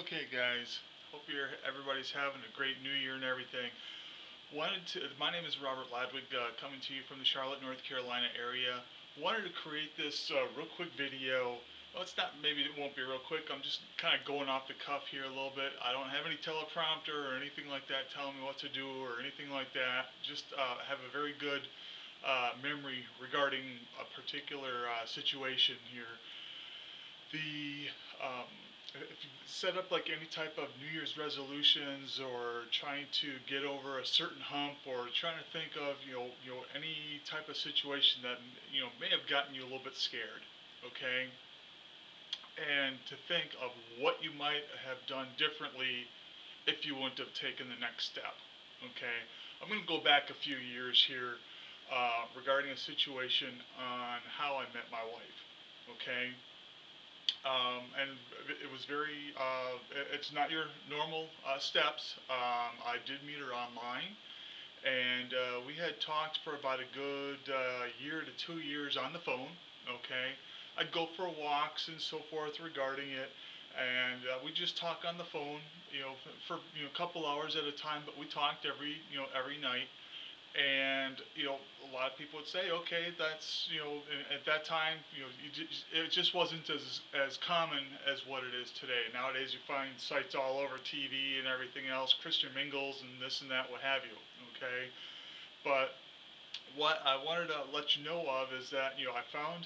Okay, guys. Hope everybody's having a great New Year and everything. My name is Robert Ladwig, coming to you from the Charlotte, North Carolina area. Wanted to create this real quick video. Well, it's not. Maybe it won't be real quick. I'm just kind of going off the cuff here a little bit. I don't have any teleprompter or anything like that telling me what to do or anything like that. Just have a very good memory regarding a particular situation here. The if you set up like any type of New Year's resolutions or trying to get over a certain hump or trying to think of any type of situation that may have gotten you a little bit scared, okay, and to think of what you might have done differently if you wouldn't have taken the next step, okay. I'm going to go back a few years here regarding a situation on how I met my wife, okay. And it was very, it's not your normal steps. I did meet her online, and we had talked for about a good year to 2 years on the phone, okay? I'd go for walks and so forth regarding it, and we just talk on the phone, for a couple hours at a time, but we talked every night. And a lot of people would say, okay, that's at that time, it just wasn't as common as what it is today. Nowadays, you find sites all over TV and everything else, Christian mingles and this and that, what have you. Okay, but what I wanted to let you know of is that I found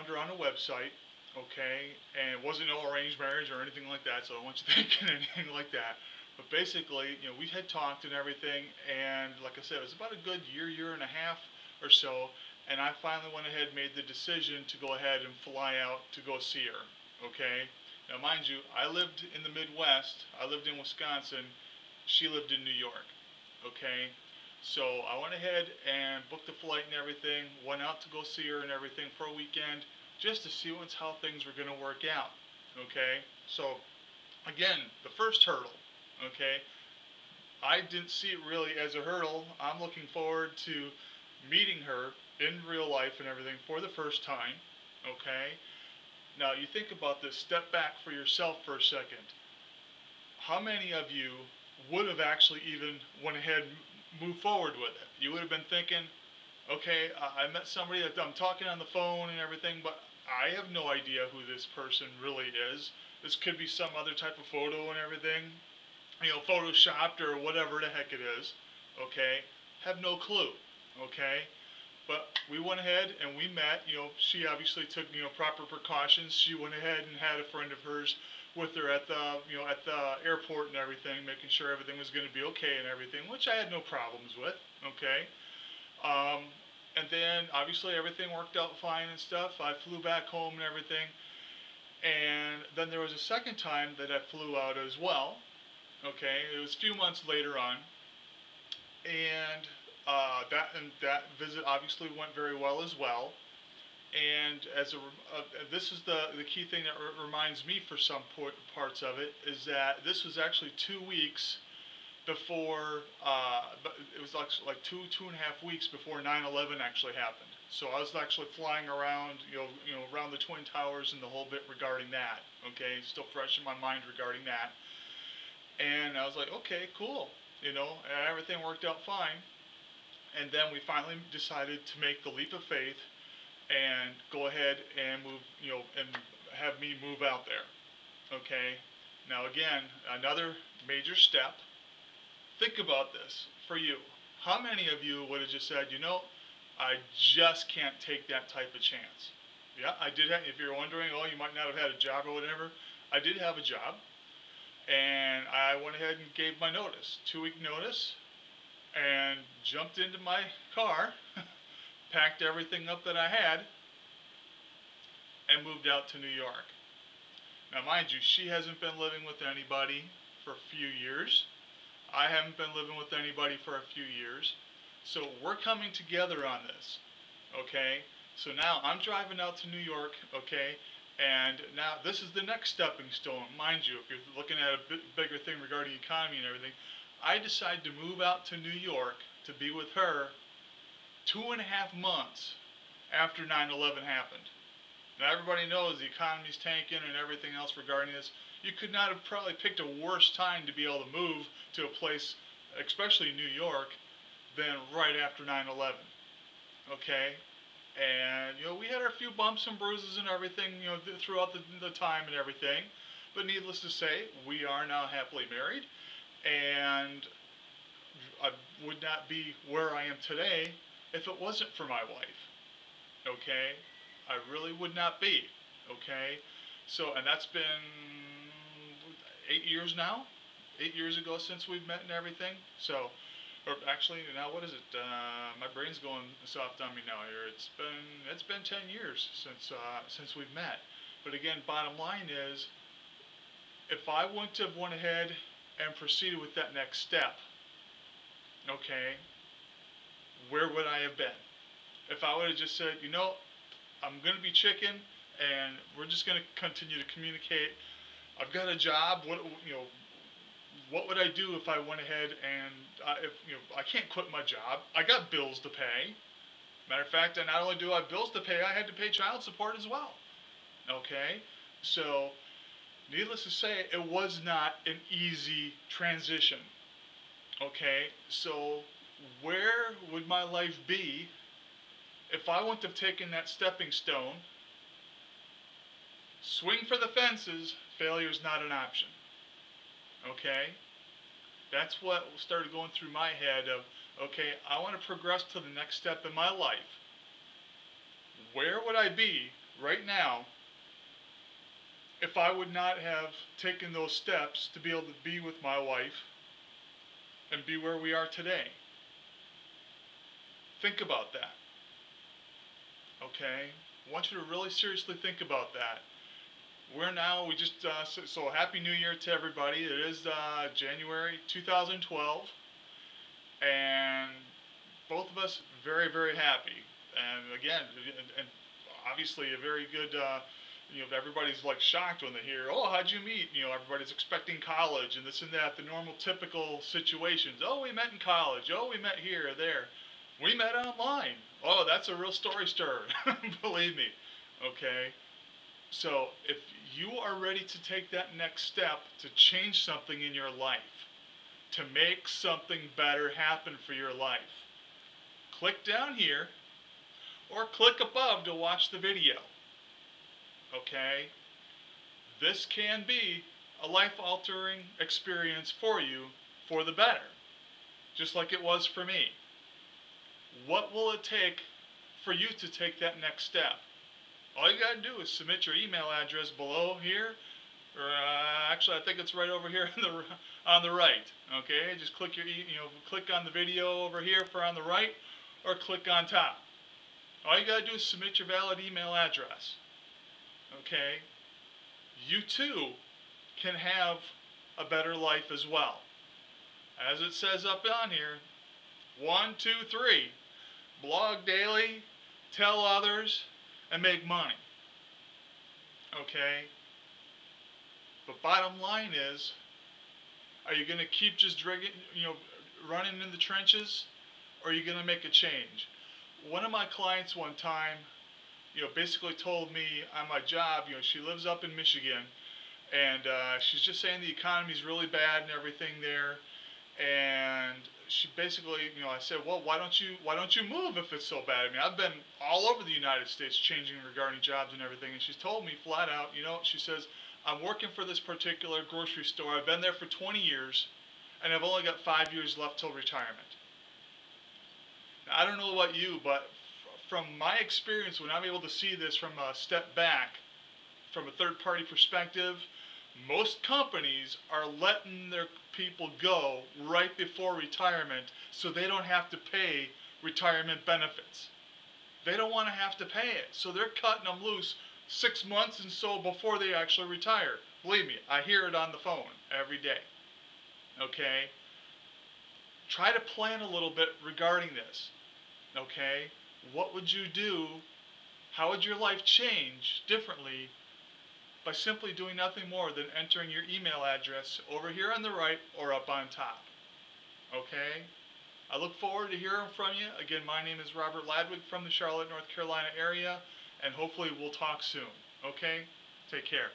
her on a website. Okay, and it wasn't no arranged marriage or anything like that, so I don't want you thinking anything like that. But basically, we had talked and everything, and like I said, it was about a good year and a half or so, and I finally went ahead and made the decision to go ahead and fly out to go see her. Okay, now mind you, I lived in the Midwest. I lived in Wisconsin. She lived in New York. Okay, so I went ahead and booked the flight and everything. Went out to go see her and everything for a weekend, just to see how things were going to work out. Okay, so again, the first hurdle. Okay, I didn't see it really as a hurdle. I'm looking forward to meeting her in real life and everything for the first time. Okay, now you think about this. Step back for yourself for a second. How many of you would have actually even went ahead and moved forward with it? You would have been thinking, okay, I met somebody that I'm talking on the phone and everything, but I have no idea who this person really is. This could be some other type of photo and everything, photoshopped or whatever the heck it is. Okay, have no clue. Okay, but we went ahead and we met. She obviously took proper precautions. She went ahead and had a friend of hers with her at the airport and everything, making sure everything was going to be okay and everything, which I had no problems with. Okay, and then obviously everything worked out fine and stuff. I flew back home and everything, and then there was a second time that I flew out as well. Okay, it was a few months later on, and that visit obviously went very well as well. And this is the key thing that reminds me for some parts of it is that this was actually 2 weeks before, but it was like 2.5 weeks before 9/11 actually happened. So I was actually flying around, around the Twin Towers and the whole bit regarding that. Okay, still fresh in my mind regarding that. And I was like, okay, cool. And everything worked out fine. And then we finally decided to make the leap of faith and go ahead and move, and have me move out there. Okay. Now again, another major step. Think about this for you. How many of you would have just said, I just can't take that type of chance? Yeah, I did have, if you're wondering, oh, you might not have had a job or whatever, I did have a job. And I went ahead and gave my notice, 2-week notice, and jumped into my car, packed everything up that I had, and moved out to New York. Now, mind you, she hasn't been living with anybody for a few years. I haven't been living with anybody for a few years. So we're coming together on this, okay? So now I'm driving out to New York, okay? And now this is the next stepping stone. Mind you, if you're looking at a bigger thing regarding economy and everything, I decided to move out to New York to be with her 2.5 months after 9/11 happened. Now everybody knows the economy's tanking and everything else regarding this. You could not have probably picked a worse time to be able to move to a place, especially New York, than right after 9/11. Okay? And, we had our few bumps and bruises and everything, throughout the time and everything. But needless to say, we are now happily married. And I would not be where I am today if it wasn't for my wife. Okay? I really would not be. Okay? So, and that's been 8 years now. 8 years ago since we've met and everything. So, or actually, now what is it? My brain's going soft on me now here. It's been 10 years since we've met. But again, bottom line is, if I wouldn't have went ahead and proceeded with that next step, okay, where would I have been? If I would have just said, I'm going to be chicken, and we're just going to continue to communicate. I've got a job. What would I do if I went ahead and I can't quit my job. I got bills to pay. Matter of fact, I not only do I have bills to pay, I had to pay child support as well. Okay, so needless to say, it was not an easy transition. Okay, so where would my life be if I wouldn't have taken that stepping stone? Swing for the fences. Failure is not an option. Okay? That's what started going through my head of, okay, I want to progress to the next step in my life. Where would I be right now if I would not have taken those steps to be able to be with my wife and be where we are today? Think about that. Okay? I want you to really seriously think about that. We just, so Happy New Year to everybody. It is January 2012, and both of us very, very happy. And again, and obviously a very good, everybody's like shocked when they hear, oh, how'd you meet? Everybody's expecting college and this and that, the normal typical situations. Oh, we met in college. Oh, we met here or there. We met online. Oh, that's a real story stirrer. Believe me. Okay? So if you are ready to take that next step to change something in your life, to make something better happen for your life, click down here or click above to watch the video. Okay? This can be a life-altering experience for you for the better, just like it was for me. What will it take for you to take that next step? All you got to do is submit your email address below here, or actually I think it's right over here on the right. Okay, just click click on the video over here for on the right, or click on top. All you got to do is submit your valid email address. Okay, you too can have a better life as well. As it says up on here, 1, 2, 3, blog daily, tell others, and make money. Okay? But bottom line is, are you going to keep just running in the trenches, or are you going to make a change? One of my clients one time, basically told me on my job, she lives up in Michigan, and she's just saying the economy's really bad and everything there, and she basically, I said, well, why don't you move if it's so bad? I mean, I've been all over the United States changing regarding jobs and everything, and she's told me flat out, she says, I'm working for this particular grocery store. I've been there for 20 years, and I've only got 5 years left till retirement. Now, I don't know about you, but from my experience, when I'm able to see this from a step back, from a third-party perspective, most companies are letting their people go right before retirement so they don't have to pay retirement benefits. They don't want to have to pay it, so they're cutting them loose 6 months and so before they actually retire. Believe me, I hear it on the phone every day. Okay? Try to plan a little bit regarding this. Okay? What would you do? How would your life change differently by simply doing nothing more than entering your email address over here on the right or up on top? Okay? I look forward to hearing from you. Again, my name is Robert Ladwig from the Charlotte, North Carolina area, and hopefully we'll talk soon. Okay? Take care.